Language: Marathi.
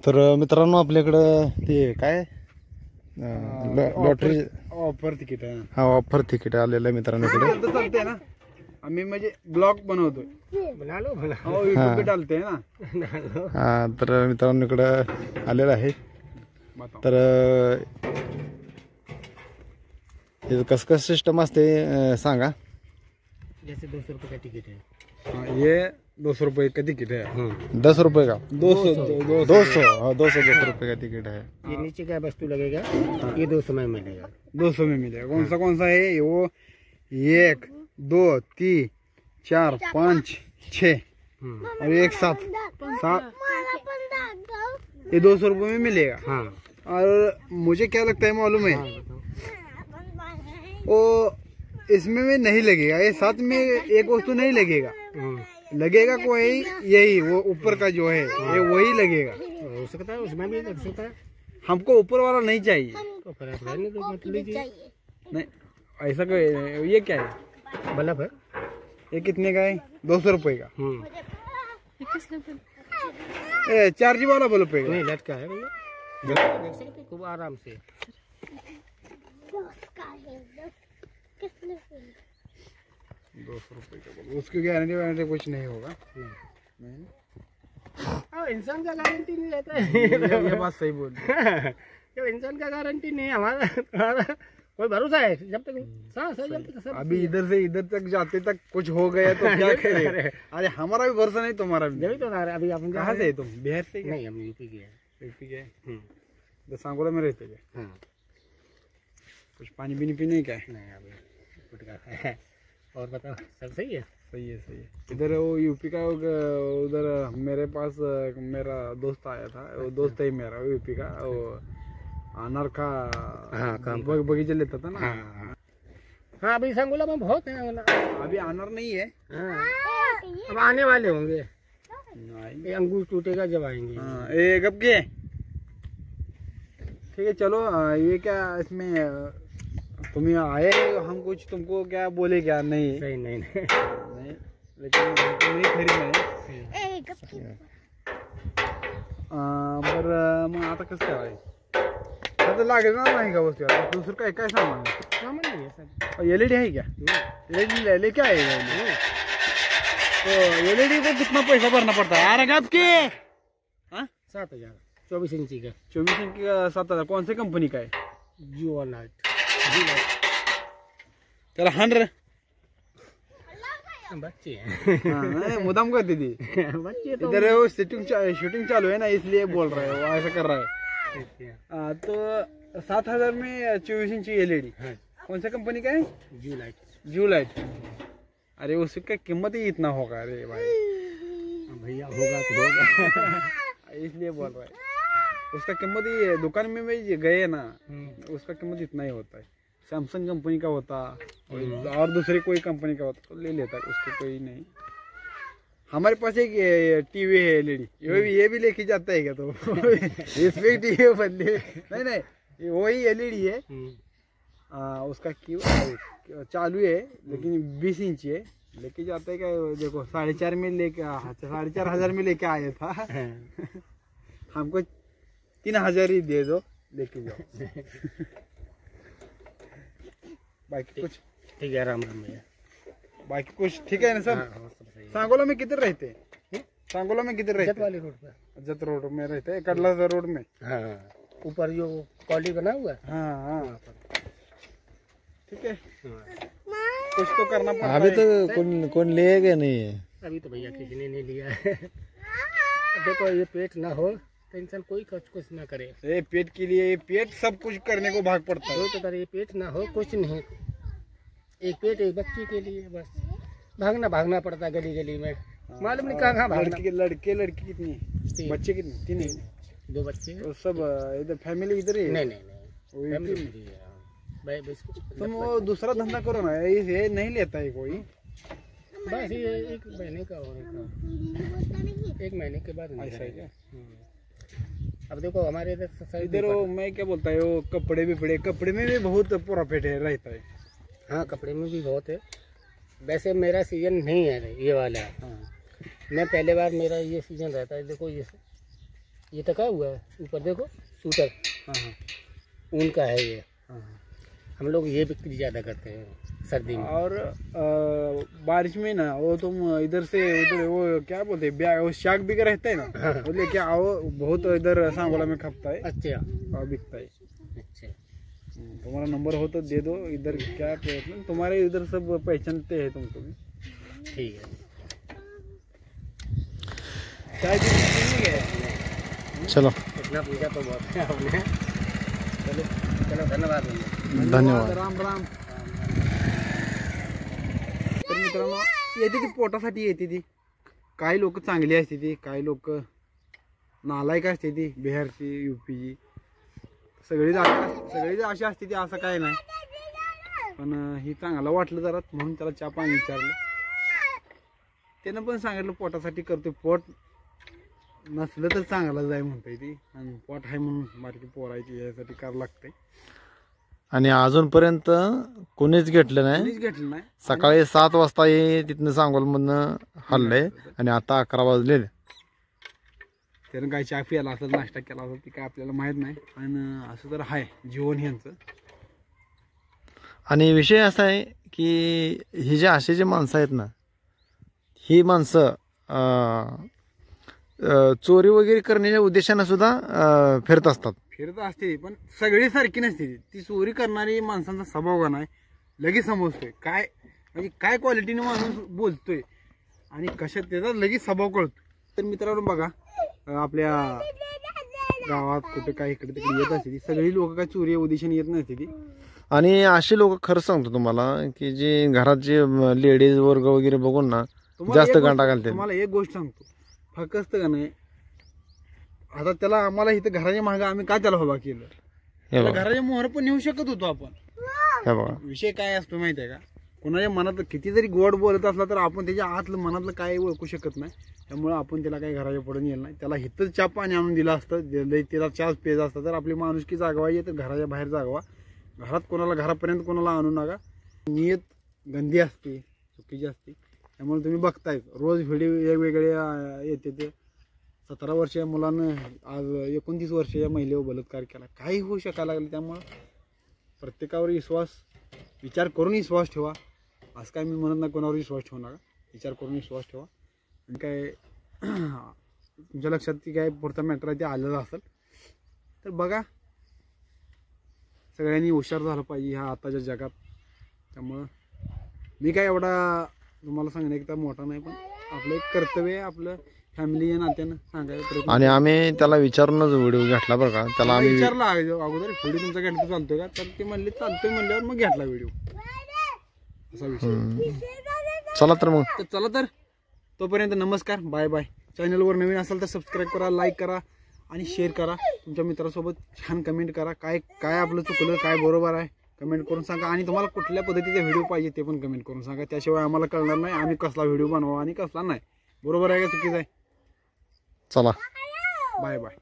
तर मित्रांनो आपल्याकडं ते काय लॉटरी ऑफर तिकीट आहे. हा ऑफर तिकीट आलेलं आहे मित्रांनो इकडे. चालते ना, आम्ही म्हणजे ब्लॉग बनवतोय. हो, YouTube पे डालते ना. हा तर मित्रांनो इकडं आलेलं आहे. तर हे कसं कसं सिस्टम असते सांगा. जैसे 200 रुपये का टिकट है. हाँ, ये 200 रुपये का टिकट है. 10 रुपये का 200 200 रुपये का टिकट है. ये नीचे का वस्तु लगेगा, ये 200 में मिलेगा. 200 में मिलेगा. कौन सा है वो? 1 2 3 4 5 6 और एक 7 ये 200 रुपये में मिलेगा. हाँ. और मुझे क्या लगता है मालूम है, वो इसमें में नहीं लगेगा. ये साथ में एक वस्तु नहीं लगेगा. लगेगा कोई यही वो ऊपर का जो है ये वही लगेगा. हो सकता है उसमें भी लग सकता है. हमको ऊपर वाला नहीं चाहिए. तो नहीं तो मत लीजिए. नहीं ऐसा कोई. ये क्या है? बल्ब है. ये कितने का है? 200 रुपये का. 4G वाला बल्ब है. नहीं लटका है भैया. देख सकते खूब आराम से. 200 रुपये का बल्ब. उसकी गारंटी वारंटी कुछ नहीं होगा. नहीं. इंसान का गारंटी नहीं रहता है. ये बात सही बोल. जब इंसान का गारंटी नहीं है, हमारा कोई भरोसा है जब तक सांस है, जब तक सब. अभी इधर से इधर तक जाते तक कुछ हो गया तो क्या करें. अरे हमारा भी भरोसा नहीं, तुम्हारा भी. जब तो अभी आप कहाँ से तुम? बिहार से? नहीं, हम यूपी के हैं. यूपी के. तो सांगोला में रहते थे. कुछ पानी बीनी पीने क्या है? नहीं अभी गुटखा है. और बताओ सब सही है. सही है सही है. इधर वो यूपी का उधर मेरे पास मेरा दोस्त आया था. वो दोस्त है मेरा यूपी का. वो अनार का बगीचा लेता था ना. हाँ अभी संगोला में बहुत है. अभी अनार नहीं है. अब आने वाले होंगे. ये अंगूर टूटेगा जब आएंगे. ये कब के? ठीक है चलो. ये क्या इसमें तुम आए, हम कुछ तुमको क्या बोले क्या? नहीं सही. नहीं लेकिन नहीं खरीदना है. बरं मग आता कसं करायचं? आता लागेल ना नाही का वस्तू? दुसरं काय काय सामान नहीं है सब. LED है क्या? LED ले क्या है? तो LED को कितना पैसा भरना पड़ता है? यार कब के? 7,000 24 इंची का. 24 इंच का 7,000. कौन सी कंपनी का है? जियो लाइट. चला हंड्रेड. बच्चे हैं. मुदाम करती थी. बच्चे तो इधर वो शूटिंग चालू है ना, इसलिए बोल रहा है. वो ऐसा कर रहा है. तो 7,000 में 24 इंची LED. कौन सा कंपनी का है? जियो लाइट. जियो लाइट. अरे उसका कीमत ही इतना होगा. अरे भाई भैया होगा तो होगा. इसलिए बोल रहा है. उसका कीमत ही दुकान में भी गए ना, उसका कीमत इतना ही होता है. सैमसंग कंपनी का होता और दूसरी कोई कंपनी का होता तो ले लेता. उसको कोई नहीं. हमारे पास एक टीवी है LED. ये भी लेके जाता है क्या? तो इसमें टीवी बदले. नहीं वही LED है. उसका क्यों चालू है लेकिन 20 इंच है. लेके जाता है क्या? देखो 4.5 में लेके 4,500 में लेके आया था. हमको 3,000 ही दे दो, लेके जाओ. बाकी कुछ ठीक है. राम राम भैया. बाकी कुछ ठीक है ना सब? सांगोला में किधर रहते हैं? सांगोला में किधर रहते जत वाली रोड पर. जत रोड में रहते हैं. कडला रोड में. हाँ ऊपर जो कॉली बना हुआ है. हाँ ठीक है. कुछ तो करना पड़ता है. अभी तो कौन लेगा नहीं है. अभी तो भैया किसी ने नहीं लिया है. देखो ये पेट ना हो तो इंसान कोई कुछ ना करे. ये पेट के लिए पेट सब कुछ करने को भाग पड़ता है. तो ये पेट ना हो कुछ नहीं. एक पेट एक बच्चे के लिए बस भागना पड़ता है गली गली में. मालूम नहीं कहाँ भागना. लड़की कितनी है? बच्चे कितने? 3 2 बच्चे. तो सब इधर फैमिली इधर ही? नहीं. तुम वो दूसरा धंधा करो ना. ये नहीं लेता है कोई. बस ये 1 महीने का होगा. 1 महीने के बाद. ऐसा है क्या? अब देखो हमारे इधर मैं क्या बोलता है वो कपड़े में भी बहुत प्रॉफिट है रहता है. हाँ कपड़े में भी बहुत है. वैसे मेरा सीजन नहीं है ये वाला. मैं पहले बार मेरा ये सीजन रहता है. देखो ये तो क्या हुआ है ऊपर देखो सूटर हाँ हाँ ऊन का है ये। हाँ। हम लोग ये बिक्री ज़्यादा करते हैं सर्दी में। और बारिश में ना वो तुम इधर से उधर वो क्या बोलते हैं वो शाक बिक रहता है ना, वो लेके आओ, बहुत इधर सांगोला में खपता है अच्छा और बिकता है। अच्छा तुम्हारा नंबर हो तो दे दो, इधर क्या प्रयत्न, तुम्हारे इधर सब पहचानते हैं तुमको भी। ठीक है। चाय पीने गए? चलो इतना पूछा तो बहुत है आपने। चलो चलो धन्यवाद भैया। धन्यवाद। राम राम। तर मित्रांनो येते ती पोटासाठी येते ती, काही लोक चांगली असते ती, काही लोक नालायक असते ती, बिहारची यूपीची, सगळीच अशी असते ती, असं काय नाही, पण ही चांगलं वाटलं जरा म्हणून त्याला चहा पाणी विचारलं. त्यानं पण सांगितलं पोटासाठी करतोय, पोट नसलं तर चांगलं जाय म्हणतोय ती, आणि पोट आहे म्हणून बारकी पोरायची यासाठी करावं लागतंय. आणि अजूनपर्यंत कोणीच घेतलं नाही. कोणीच घेतलं नाही. सकाळी 7 वाजता हे तिथनं सांगोलमधनं हल्लंय आणि आता 11 वाजले. त्यानं काय चहा प्यायला असेल, नाश्ता केला असेल, ती काय आपल्याला माहित नाही, आणि असं तर आहे जीवन ह्यांचं. आणि विषय असा आहे की ही जे असे जे माणसं आहेत ना, ही माणसं चोरी वगैरे करण्याच्या उद्देशानं सुद्धा फिरत असतात. फिरत असते पण सगळी सारखी नसते ती. चोरी करणारी माणसांचा स्वभाव का नाही लगेच समजतोय, काय म्हणजे काय क्वालिटीने माणूस बोलतोय आणि कशात त्याचा लगेच स्वभाव कळतो. तर मित्रांनो बघा, आपल्या गावात कुठे काय इकडे तिकडे येत असते ती, सगळी लोक काय चोरी उद्देशाने येत नसते ती. आणि असे लोक खरं सांगतो तुम्हाला की जे घरात जे लेडीज वर्ग वगैरे बघून ना जास्त गांडा घालते. तुम्हाला एक गोष्ट सांगतो, फक्त का नाही, आता त्याला आम्हाला इथं घराच्या मागे आम्ही काय त्याला उभा केलं, त्याला घराच्या मोहर पण नेऊ शकत होतो आपण. हे बघा विषय काय असतो माहिती आहे का, कोणाच्या मनात किती जरी गोड बोलत असला तर आपण त्याच्या आतलं मनातलं काय ओळखू शकत नाही. त्यामुळे आपण त्याला काही घराच्या पुढे नेलं नाही, त्याला इथंच चहा पाणी आणून दिलं असतं, त्याला चहा पेज असतं, तर आपली माणुसकी जागवायची तर घराच्या बाहेर जागवा. घरात कोणाला घरापर्यंत कोणाला आणू नका. नियत गंदी असते, चुकीची असते. त्यामुळे तुम्ही बघताय रोज व्हिडिओ वेगवेगळे येते. ते 17 वर्षीय मुलानं आज 29 वर्षीय महिलेवर बलात्कार केला, काही होऊ शकायला लागलं. त्यामुळं प्रत्येकावर विचार करून विश्वास ठेवा. असं काय मी म्हणत नाही कोणावर विश्वास ठेवू नका, विचार करून विश्वास ठेवा. आणि काय तुमच्या लक्षात ती काय पुढचा मॅटर आहे ते आलेलं असेल तर बघा. सगळ्यांनी हुशार झालं पाहिजे ह्या आताच्या जगात. त्यामुळं मी काय एवढा तुम्हाला सांगणं एकदा मोठा नाही, पण आपलं एक कर्तव्य आहे, आपलं फॅमिली या नात्यानं सांगायचा प्रयत्न. आणि आम्ही त्याला विचारूनच व्हिडिओ घेतला बरं का. त्याला आम्ही विचारला अगोदर व्हिडिओ तुमचा घेतला चालतोय का, तर ते म्हणले चालतोय, म्हणल्यावर मग घेतला व्हिडिओ, असा विषय. चला तर मग, चला तर तोपर्यंत नमस्कार, बाय बाय. चॅनलवर नवीन असाल तर सबस्क्राईब करा, लाईक करा आणि शेअर करा. तुमच्या मित्रासोबत छान कमेंट करा, काय काय आपलं चुकलं, काय बरोबर आहे कमेंट करून सांगा. आणि तुम्हाला कुठल्या पद्धतीचा व्हिडिओ पाहिजे ते पण कमेंट करून सांगा. त्याशिवाय आम्हाला कळणार नाही आम्ही कसला व्हिडिओ बनवा आणि कसला नाही. बरोबर आहे का चुकीचं आहे. चला बाय बाय.